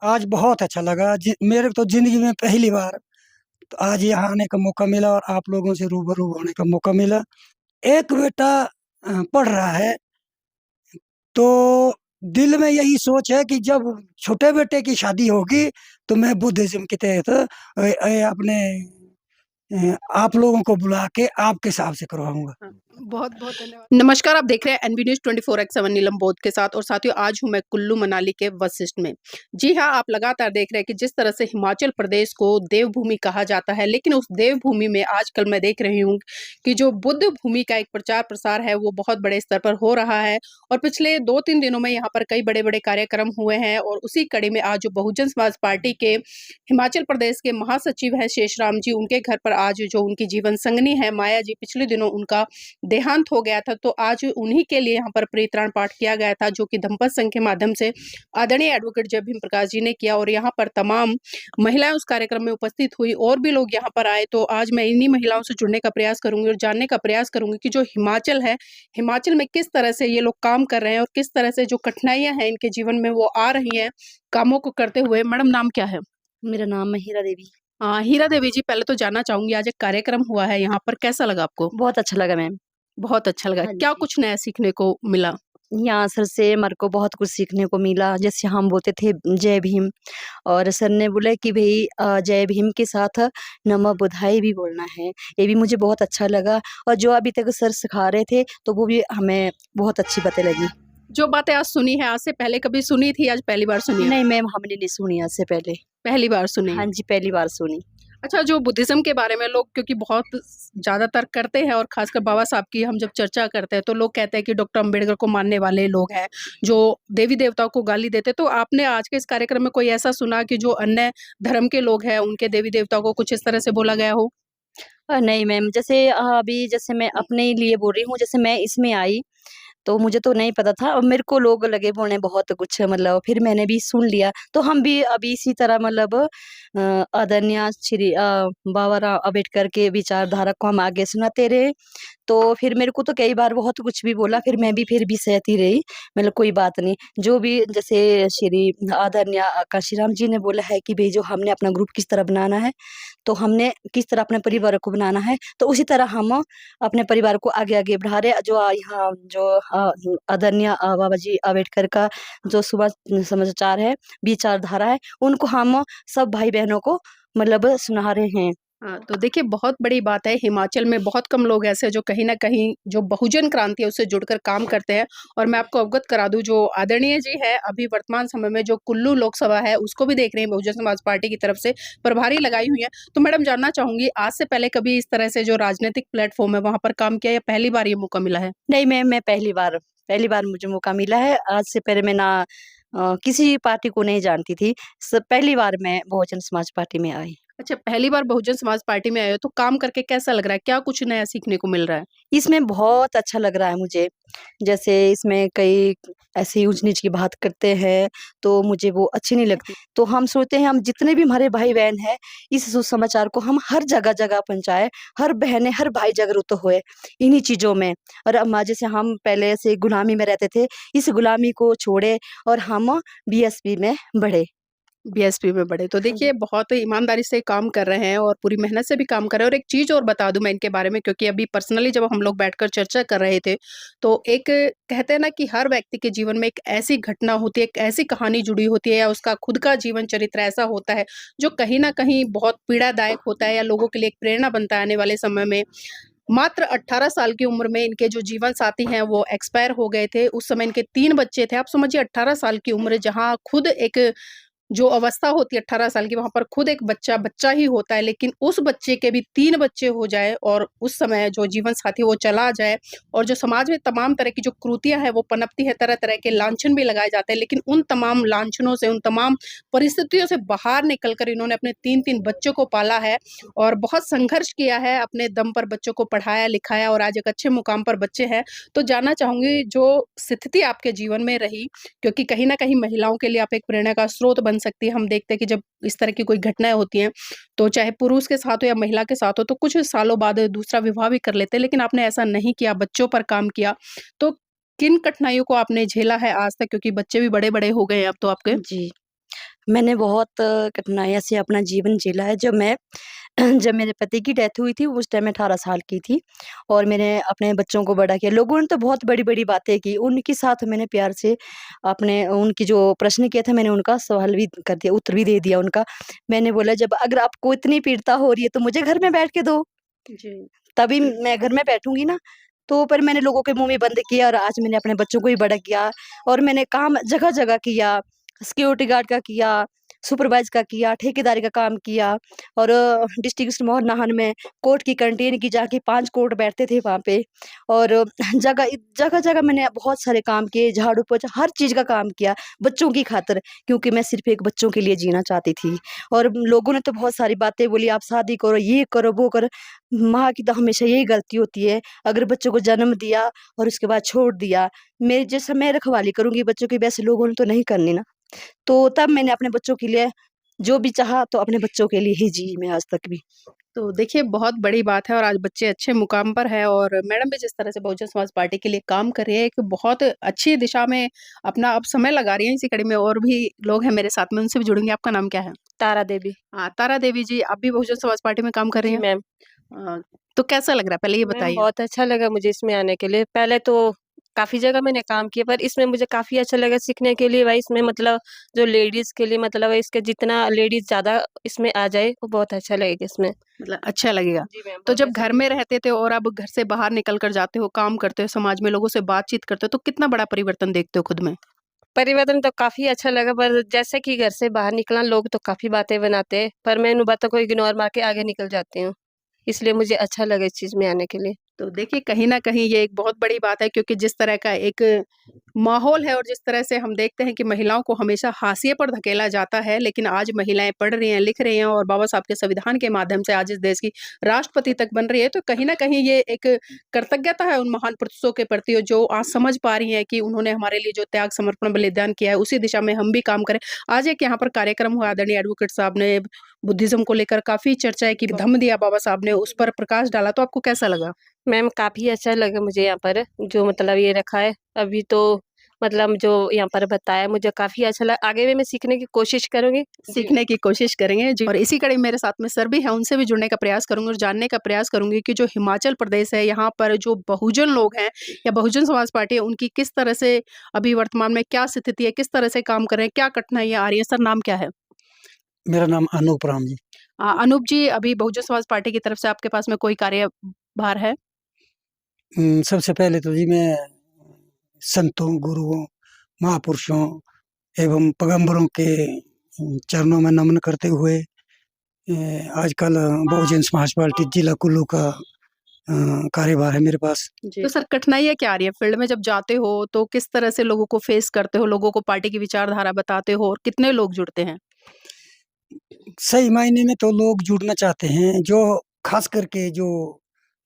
आज बहुत अच्छा लगा। मेरे को तो ज़िंदगी में पहली बार तो आज यहाँ आने का मौका मिला और आप लोगों से रूबरू होने का मौका मिला। एक बेटा पढ़ रहा है, तो दिल में यही सोच है कि जब छोटे बेटे की शादी होगी, तो मैं बुद्धिज़्म के तहत अपने आप लोगों को बुला के आपके हिसाब से करवाऊँगा। हाँ, बहुत-बहुत धन्यवाद। नमस्कार, आप देख रहे हैं एनबी न्यूज़ 24/7 नीलम बोध के साथ और साथियों आज हूँ मैं कुल्लू मनाली के वशिष्ठ में। जी हाँ, आप लगातार देख रहे हैं कि जिस तरह से हिमाचल प्रदेश को देवभूमि कहा जाता है, लेकिन उस देवभूमि में आजकल मैं देख रही हूँ कि जो बुद्ध भूमि का एक प्रचार-प्रसार है, वो बहुत बड़े स्तर पर हो रहा है और पिछले 2-3 दिनों में यहाँ पर कई बड़े-बड़े कार्यक्रम हुए हैं और उसी कड़ी में आज जो बहुजन समाज पार्टी के हिमाचल प्रदेश के महासचिव हैं शेषराम जी, उनके घर पर आज जो उनकी जीवन संगिनी है माया जी, पिछले दिनों उनका देहांत हो गया था, तो आज उन्हीं के लिए यहाँ पर परित्राण पाठ किया गया था, जो कि धम्पत संघ के माध्यम से आदरणीय एडवोकेट जय भीम प्रकाश जी ने किया और यहाँ पर तमाम महिलाएं उस कार्यक्रम में उपस्थित हुई और भी लोग यहाँ पर आए। तो आज मैं इन्हीं महिलाओं से जुड़ने का प्रयास करूंगी और जानने का प्रयास करूंगी कि जो हिमाचल है, हिमाचल में किस तरह से ये लोग काम कर रहे हैं और किस तरह से जो कठिनाइयां हैं इनके जीवन में वो आ रही हैं कामों को करते हुए। मैडम नाम क्या है? मेरा नाम है हीरा देवी। हीरा देवी जी, पहले तो जानना चाहूंगी आज एक कार्यक्रम हुआ है यहाँ पर, कैसा लगा आपको? बहुत अच्छा लगा मैम। बहुत अच्छा लगा। हाँ क्या जी। कुछ नया सीखने को मिला? यहाँ सर से मेरे को बहुत कुछ सीखने को मिला। जैसे हम बोलते थे जय भीम और सर ने बोला कि भई जय भीम के साथ नमः बुद्धाय भी बोलना है। ये भी मुझे बहुत अच्छा लगा और जो अभी तक सर सिखा रहे थे, तो वो भी हमें बहुत अच्छी बातें लगी। जो बातें आज सुनी है, आज से पहले कभी सुनी थी, आज पहली बार सुनी है? नहीं मैम, हमने नहीं सुनी आज से पहले। पहली बार सुनी हाँ है। जी, पहली बार सुनी। अच्छा, जो बुद्धिज़्म के बारे में लोग क्योंकि बहुत ज़्यादातर करते हैं और ख़ासकर बाबा साहब की हम जब चर्चा करते हैं, तो लोग कहते हैं कि डॉक्टर अम्बेडकर को मानने वाले लोग हैं, जो देवी-देवताओं को गाली देते हैं। तो आपने आज के इस कार्यक्रम में कोई ऐसा सुना कि जो अन्य धर्म के लोग हैं, उनके देवी-देवताओं को कुछ इस तरह से बोला गया हो? नहीं मैम, जैसे अभी जैसे मैं अपने लिए बोल रही हूँ, जैसे मैं इसमें आई तो मुझे तो नहीं पता था और मेरे को लोग लगे बोलने बहुत कुछ, मतलब फिर मैंने भी सुन लिया। तो हम भी अभी इसी तरह मतलब आदरणीय श्री बाबा राव अम्बेडकर के विचारधारा को हम आगे सुनाते रहे। तो फिर मेरे को तो कई बार बहुत कुछ भी बोला, फिर मैं भी फिर भी सहती रही, मतलब कोई बात नहीं। जो भी जैसे श्री आदरणीय काशीराम जी ने बोला है कि भई जो हमने अपना ग्रुप किस तरह बनाना है, तो हमने किस तरह अपने परिवार को बनाना है, तो उसी तरह हम अपने परिवार को आगे-आगे बढ़ा रहे। जो यहाँ जो आदरणीय बाबा जी अम्बेडकर का जो समाचार है, विचारधारा है, उनको हम सब भाई-बहनों को मतलब सुना रहे हैं। हाँ, तो देखिए बहुत बड़ी बात है, हिमाचल में बहुत कम लोग ऐसे हैं जो कहीं न कहीं जो बहुजन क्रांति है उससे जुड़कर काम करते हैं और मैं आपको अवगत करा दूँ जो आदरणीय जी है, अभी वर्तमान समय में जो कुल्लू लोकसभा है उसको भी देख रही हैं बहुजन समाज पार्टी की तरफ से प्रभारी लगाई हुई हैं। तो मैडम जानना चाहूँगी आज से पहले कभी इस तरह से जो राजनीतिक प्लेटफ़ॉर्म है वहाँ पर काम किया या पहली बार ये मौका मिला है? नहीं मैम, मैं पहली बार मुझे मौका मिला है। आज से पहले मैं ना किसी पार्टी को नहीं जानती थी। पहली बार मैं बहुजन समाज पार्टी में आई। अच्छा, पहली बार बहुजन समाज पार्टी में आए हो तो काम करके कैसा लग रहा है? क्या कुछ नया सीखने को मिल रहा है? इसमें बहुत अच्छा लग रहा है मुझे। जैसे इसमें कई ऐसे ऊँच-नीच की बात करते हैं, तो मुझे वो अच्छी नहीं लगती। तो हम सोचते हैं हम जितने भी हमारे भाई-बहन हैं, इस सुसमाचार को हम हर जगह-जगह पहुँचाएँ, हर बहनें, हर भाई जागरूक होए इन्हीं चीज़ों में। और जैसे हम पहले से गुलामी में रहते थे, इस गुलामी को छोड़े और हम बीएसपी में बढ़े। बीएसपी में बढ़े। तो हाँ जी। देखिए बहुत ईमानदारी से काम कर रहे हैं और पूरी मेहनत से भी काम कर रहे हैं और एक चीज़ और बता दूँ मैं इनके बारे में क्योंकि अभी पर्सनली जब हम लोग बैठकर चर्चा कर रहे थे, तो एक कहते हैं ना कि हर व्यक्ति के जीवन में एक ऐसी घटना होती है, एक ऐसी कहानी जुड़ी होती है या उसका खुद का जीवन चरित्र ऐसा होता है, जो कहीं न कहीं बहुत पीड़ादायक होता है या लोगों के लिए एक प्रेरणा बनता है आने वाले समय में। मात्र 18 साल की उम्र में इनके जो जीवन साथी हैं वो एक्सपायर हो गए थे। उस समय इनके 3 बच्चे थे। आप समझिए 18 साल की उम्र जहाँ खुद एक जो अवस्था होती है 18 साल की वहाँ पर खुद एक बच्चा, बच्चा ही होता है लेकिन उस बच्चे के भी 3 बच्चे हो जाए और उस समय जो जीवन साथी वो चला जाए और जो समाज में तमाम तरह की जो कुरीतियाँ हैं वो पनपती है, तरह-तरह के लांछन भी लगाए जाते हैं लेकिन उन तमाम लांछनों से, उन तमाम परिस्थितियों से बाहर निकल कर इन्होंने अपने 3-3 बच्चों को पाला है और बहुत संघर्ष किया है, अपने दम पर बच्चों को पढ़ाया, लिखाया और आज एक अच्छे मुकाम पर बच्चे हैं। तो जानना चाहूँगी जो स्थिति आपके जीवन में रही क्योंकि कहीं न कहीं महिलाओं के लिए आप एक प्रेरणा का स्रोत बन सकती है। हम देखते हैं कि जब इस तरह की कोई घटनाएँ होती हैं, तो चाहे पुरुष के साथ हो या महिला के साथ हो, तो कुछ सालों बाद दूसरा विवाह भी कर लेते हैं, लेकिन आपने ऐसा नहीं किया, बच्चों पर काम किया। तो किन कठिनाइयों को आपने झेला है आज तक क्योंकि बच्चे भी बड़े-बड़े हो गए हैं अब तो आपके? जी। मैंने बहुत कठिनाइयों से अपना जीवन झेला है। जब मेरे पति की डेथ हुई थी उस टाइम मैं 18 साल की थी और मैंने अपने बच्चों को बड़ा किया। लोगों ने तो बहुत बड़ी-बड़ी बातें की, उनके साथ मैंने प्यार से अपने उनकी जो प्रश्न किए थे मैंने उनका सवाल भी कर दिया, उत्तर भी दे दिया उनका। मैंने बोला जब अगर आपको इतनी पीड़िता हो रही है तो मुझे घर में बैठ के दो, जी। तभी मैं घर में बैठूँगी ना। तो पर मैंने लोगों के मुँह में बंद किया और आज मैंने अपने बच्चों को भी बड़ा किया और मैंने काम जगह-जगह किया, सिक्योरिटी गार्ड का किया, सुपरवाइज़ का किया, ठेकेदारी का काम किया और डिस्ट्रिक्ट सिरमौर नाहन में कोर्ट की कैंटीन की जाके 5 कोर्ट बैठते थे वहाँ पे और जगह-जगह मैंने बहुत सारे काम किए, झाड़ू-पोछा हर चीज़ का काम किया, बच्चों की खातिर क्योंकि मैं सिर्फ़ एक बच्चों के लिए जीना चाहती थी। और लोगों ने तो बहुत सारी बातें बोली, आप शादी करो, ये करो, वो करो। माँ की तो हमेशा यही गलती होती है, अगर बच्चों को जन्म दिया और उसके बाद छोड़ दिया, मेरे जैसा मैं रखवाली करूँगी बच्चों की वैसे लोगों ने तो नहीं करनी ना। तो तब मैंने अपने बच्चों के लिए जो भी चाहा तो अपने बच्चों के लिए ही जी मैं आज तक भी। तो देखिए बहुत बड़ी बात है और आज बच्चे अच्छे मुकाम पर हैं और मैडम भी जिस तरह से बहुजन समाज पार्टी के लिए काम कर रही है, एक बहुत अच्छी दिशा में अपना अब समय लगा रही हैं। इसी कड़ी में और भी लोग हैं मेरे साथ में, उनसे भी जुड़ेंगे। आपका नाम क्या है? तारा देवी। हाँ, तारा देवी जी, आप भी बहुजन समाज पार्टी में काम कर रही जी हैं? मैम। तो कैसा लग रहा है? पहले ये मैम बताइए। बहुत अच्छा लगा मुझे इसमें आने के लिए। पहले तो काफ़ी जगह मैंने काम किया पर इसमें मुझे काफ़ी अच्छा लगा सीखने के लिए। भाई इसमें मतलब जो लेडीज़ के लिए मतलब है इसके जितना लेडीज़ ज़्यादा इसमें आ जाए वो बहुत अच्छा लगेगा इसमें। मतलब अच्छा लगेगा। जी मैम, तो बहुत जब अच्छा घर में रहते थे और अब घर से बाहर निकल कर जाते हो, काम करते हो, समाज में लोगों से बातचीत करते हो, तो कितना बड़ा परिवर्तन देखते हो खुद में? परिवर्तन तो काफ़ी अच्छा लगा पर जैसे कि घर से बाहर निकला लोग तो काफ़ी बातें बनाते हैं पर मैं उन बातों को इग्नोर मार के आगे निकल जाती हूँ। इसलिए मुझे अच्छा लगा इस चीज़ में आने के लिए। तो देखिए कहीं न कहीं ये एक बहुत बड़ी बात है क्योंकि जिस तरह का एक माहौल है और जिस तरह से हम देखते हैं कि महिलाओं को हमेशा हाशिए पर धकेला जाता है, लेकिन आज महिलाएँ पढ़ रही हैं, लिख रही हैं और बाबा साहब के संविधान के माध्यम से आज इस देश की राष्ट्रपति तक बन रही है। तो कहीं न कहीं ये एक कृतज्ञता है उन महान पुरुषों के प्रति जो आज समझ पा रही हैं कि उन्होंने हमारे लिए जो त्याग, समर्पण, बलिदान किया है, उसी दिशा में हम भी काम करें। आज एक यहाँ पर कार्यक्रम हुआ, आदरणीय एडवोकेट साहब ने बुद्धिज़्म को लेकर काफ़ी चर्चाएँ की, धम्म दिया बाबा साहब ने, उस पर प्रकाश डाला, तो आपको कैसा लगा? मैम काफ़ी अच्छा लगा मुझे यहाँ पर जो मतलब ये रखा है। अभी तो मतलब जो यहाँ पर बताया मुझे काफ़ी अच्छा लगा। आगे भी मैं सीखने की कोशिश करूँगी। सीखने की कोशिश करेंगे जी। और इसी कड़ी में मेरे साथ में सर भी हैं, उनसे भी जुड़ने का प्रयास करूँगी और जानने का प्रयास करूँगी कि जो हिमाचल प्रदेश है, यहाँ पर जो बहुजन लोग हैं या बहुजन समाज पार्टी है, उनकी किस तरह से अभी वर्तमान में क्या स्थिति है, किस तरह से काम कर रहे हैं, क्या कठिनाइयाँ आ रही हैं? सर नाम क्या है? मेरा नाम अनूप राम जी। अनूप जी, अभी बहुजन समाज पार्टी की तरफ से आपके पास में कोई कार्यभार है? सबसे पहले तो जी मैं संतों, गुरुओं, महापुरुषों एवं पैगंबरों के चरणों में नमन करते हुए आजकल बहुजन समाज पार्टी जिला कुल्लू का कार्यभार है मेरे पास। जी। तो सर कठिनाइयाँ क्या आ रही है? फील्ड में जब जाते हो तो किस तरह से लोगों को फेस करते हो? लोगों को पार्टी की विचारधारा बताते हो और कितने लोग जुड़ते हैं? सही मायने में तो लोग जुड़ना चाहते हैं, जो खास करके जो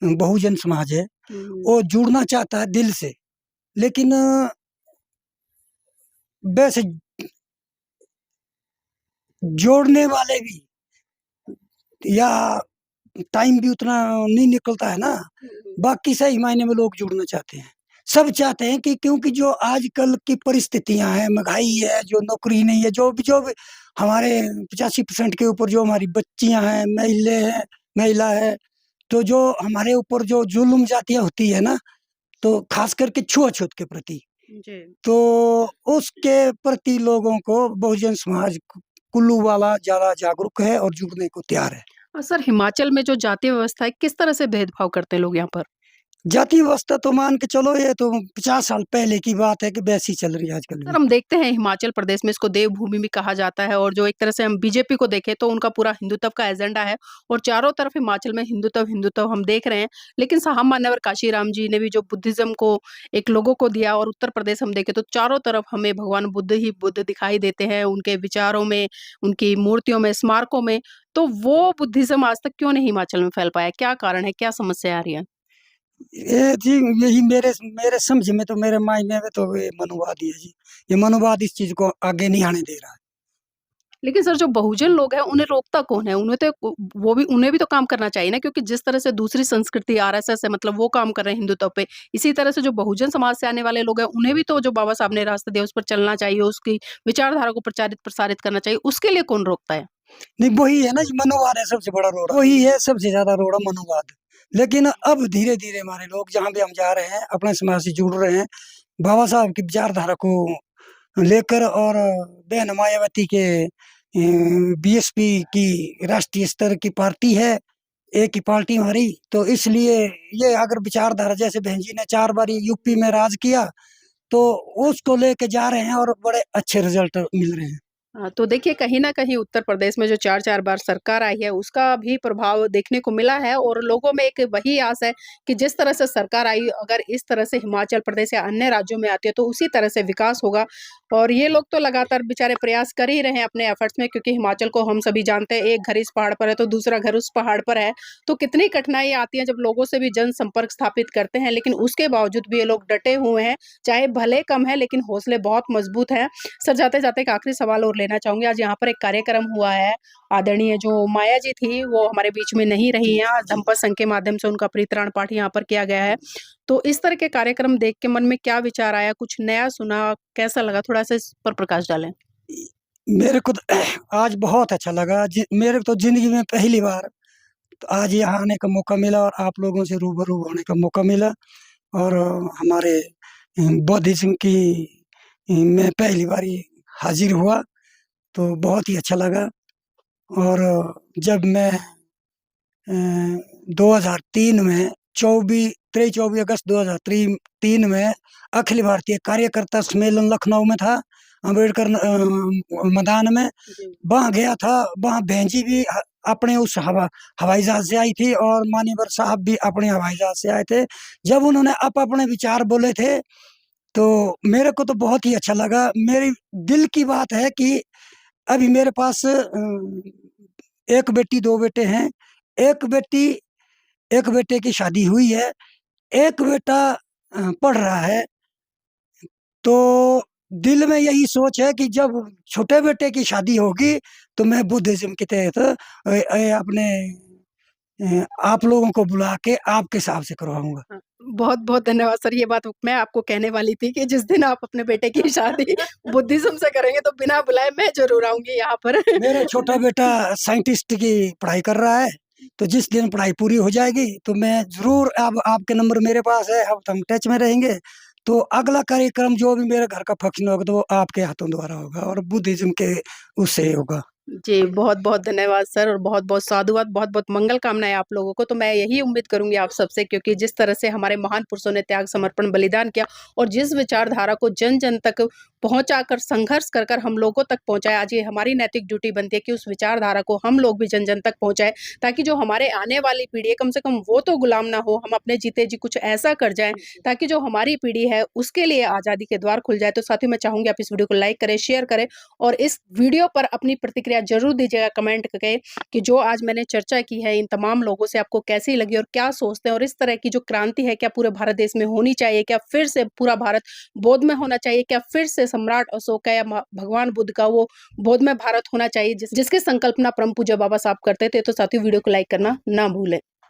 बहुजन समाज है, वो जुड़ना चाहता है दिल से, लेकिन वैसे जोड़ने वाले भी या टाइम भी उतना नहीं निकलता है ना, बाकी सही मायने में लोग जुड़ना चाहते हैं। सब चाहते हैं कि क्योंकि जो आजकल की परिस्थितियाँ हैं, महँगाई है, जो नौकरी नहीं है, जो भी हमारे 85% के ऊपर जो हमारी बच्चियाँ हैं, महिला है, तो जो हमारे ऊपर जो जुल्म ज़्यादतियाँ होती है ना, तो खास करके छुआ-छूत के प्रति, जी। तो उसके प्रति लोगों को बहुजन समाज कुल्लू वाला ज़्यादा जागरूक है और जुड़ने को तैयार है। और सर हिमाचल में जो जातीय व्यवस्था है, किस तरह से भेदभाव करते हैं लोग यहाँ पर? जाति व्यवस्था तो मान के चलो ये तो 50 साल पहले की बात है कि वैसी चल रही है आजकल सर भी। हम देखते हैं हिमाचल प्रदेश में इसको देवभूमि भी कहा जाता है और जो एक तरह से हम बीजेपी को देखें तो उनका पूरा हिंदुत्व का एजेंडा है और चारों तरफ हिमाचल में हिंदुत्व हिंदुत्व हम देख रहे हैं। लेकिन साहब मान्यवर काशीराम जी ने भी जो बुद्धिज्म को एक लोगों को दिया और उत्तर प्रदेश हम देखें तो चारों तरफ हमें भगवान बुद्ध ही बुद्ध दिखाई देते हैं, उनके विचारों में, उनकी मूर्तियों में, स्मारकों में। तो वो बुद्धिज्म आज तक क्यों नहीं हिमाचल में फैल पाया? क्या कारण है? क्या समस्या आ रही है? ये जी यही मेरे मेरे समझ में तो मेरे मायने में तो ये मनुवाद ही है जी। ये मनुवाद इस चीज़ को आगे नहीं आने दे रहा है। लेकिन सर जो बहुजन लोग हैं उन्हें रोकता कौन है? उन्हें भी तो काम करना चाहिए ना, क्योंकि जिस तरह से दूसरी संस्कृति आरएसएस है मतलब वो काम कर रहे हैं हिंदुत्व पे, इसी तरह से जो बहुजन समाज से आने वाले लोग हैं उन्हें भी तो जो बाबा साहब ने रास्ता दिया उस पर चलना चाहिए, उसकी विचारधारा को प्रचारित प्रसारित करना चाहिए, उसके लिए कौन रोकता है? नहीं, वही है ना जी, मनोवाद है सबसे बड़ा रोड़ा, वही है सबसे ज्यादा रोड़ा, मनोवाद। लेकिन अब धीरे धीरे हमारे लोग जहाँ भी हम जा रहे हैं अपने समाज से जुड़ रहे हैं, बाबा साहब की विचारधारा को लेकर, और बहन मायावती के बीएसपी की राष्ट्रीय स्तर की पार्टी है, एक ही पार्टी हमारी, तो इसलिए ये अगर विचारधारा, जैसे बहन जी ने 4 बार यूपी में राज किया, तो उसको लेके जा रहे हैं और बड़े अच्छे रिजल्ट मिल रहे हैं। तो देखिए कहीं न कहीं उत्तर प्रदेश में जो 4-4 बार सरकार आई है, उसका भी प्रभाव देखने को मिला है और लोगों में एक वही आस है कि जिस तरह से सरकार आई, अगर इस तरह से हिमाचल प्रदेश या अन्य राज्यों में आती है, तो उसी तरह से विकास होगा। और ये लोग तो लगातार बेचारे प्रयास कर ही रहे हैं अपने एफर्ट्स में, क्योंकि हिमाचल को हम सभी जानते हैं, एक घर इस पहाड़ पर है, तो दूसरा घर उस पहाड़ पर है। तो कितनी कठिनाई आती है जब लोगों से भी जनसंपर्क स्थापित करते हैं, लेकिन उसके बावजूद भी ये लोग डटे हुए हैं, चाहे भले कम है, लेकिन हौसले बहुत मजबूत हैं। सर जाते-जाते एक आखिरी सवाल और लेना चाहूँगी। आज यहाँ पर एक कार्यक्रम हुआ है, आदरणीय जो माया जी थी, वो हमारे बीच में नहीं रही हैं। आज धम्म संघ के माध्यम से उनका परित्राण पाठ यहाँ पर किया गया है। तो इस तरह के कार्यक्रम देख के मन में क्या विचार आया? कुछ नया सुना? कैसा लगा? थोड़ा-सा इस पर प्रकाश डालें। मेरे को तो आज बहुत अच्छा लगा। मेरे को तो ज़िंदगी में पहली बार तो आज यहाँ आने का मौका मिला और आप लोगों से रूबरू होने का मौका मिला, और हमारे बौद्धिज़्म की मैं पहली बारी हाज़िर हुआ, तो बहुत ही अच्छा लगा। और जब मैं 2003 में 23-24 अगस्त 2003 में अखिल भारतीय कार्यकर्ता सम्मेलन लखनऊ में था, अम्बेडकर मैदान में, जी। वहाँ गया था। वहाँ बहन जी भी अपने उस हवाई जहाज से आई थी और मान्यवर साहब भी अपने हवाई जहाज से आए थे। जब उन्होंने अपने विचार बोले थे, तो मेरे को तो बहुत ही अच्छा लगा। मेरी दिल की बात है कि अभी मेरे पास 1 बेटी 2 बेटे हैं। एक बेटी एक बेटे की शादी हुई है, एक बेटा पढ़ रहा है। तो दिल में यही सोच है कि जब छोटे बेटे की शादी होगी, तो मैं बुद्धिज़्म के तहत अपने आप लोगों को बुला के आपके हिसाब से करवाऊँगा। हाँ, बहुत-बहुत धन्यवाद सर। ये बात मैं आपको कहने वाली थी कि जिस दिन आप अपने बेटे की शादी बुद्धिज़्म से करेंगे, तो बिना बुलाए मैं ज़रूर आऊँगी यहाँ पर। मेरा छोटा बेटा साइंटिस्ट की पढ़ाई कर रहा है, तो जिस दिन पढ़ाई पूरी हो जाएगी, तो मैं ज़रूर, अब आपके नंबर मेरे पास है, अब हम टच में रहेंगे। तो अगला कार्यक्रम जो भी मेरे घर का फंक्शन होगा, तो वो आपके हाथों द्वारा होगा और बुद्धिज़्म के उससे होगा। जी, बहुत-बहुत धन्यवाद सर और बहुत-बहुत साधुवाद, बहुत-बहुत मंगल कामनाएँ आप लोगों को। तो मैं यही उम्मीद करूँगी आप सबसे, क्योंकि जिस तरह से हमारे महान पुरुषों ने त्याग, समर्पण, बलिदान किया और जिस विचारधारा को जन-जन तक पहुँचाकर, संघर्ष कर कर हम लोगों तक पहुँचाया, आज ये हमारी नैतिक ड्यूटी बनती है कि उस विचारधारा को हम लोग भी जन-जन तक पहुँचाएँ, ताकि जो हमारे आने वाली पीढ़ी है, कम से कम वो तो गुलाम ना हो, हम अपने जीते जी कुछ ऐसा कर जाएँ, ताकि जो हमारी पीढ़ी है, उसके लिए आज़ादी के द्वार खुल जाए। तो साथियों, मैं चाहूँगी आप इस वीडियो को लाइक करें, शेयर करें और इस वीडियो पर अपनी प्रतिक्रिया ज़रूर दीजिएगा कमेंट करके कि जो आज मैंने चर्चा की है इन तमाम लोगों से आपको कैसी लगी और क्या सोचते हैं, और इस तरह की जो क्रांति है क्या पूरे भारत देश में होनी चाहिए? क्या फिर से पूरा भारत बौद्ध में होना चाहिए? क्या फिर से सम्राट अशोक का या भगवान बुद्ध का वो बौद्ध में भारत होना चाहिए जिसकी संकल्पना परम पूज्य बाबा साहब करते थे? तो साथियों, वीडियो को लाइक करना ना भूलें।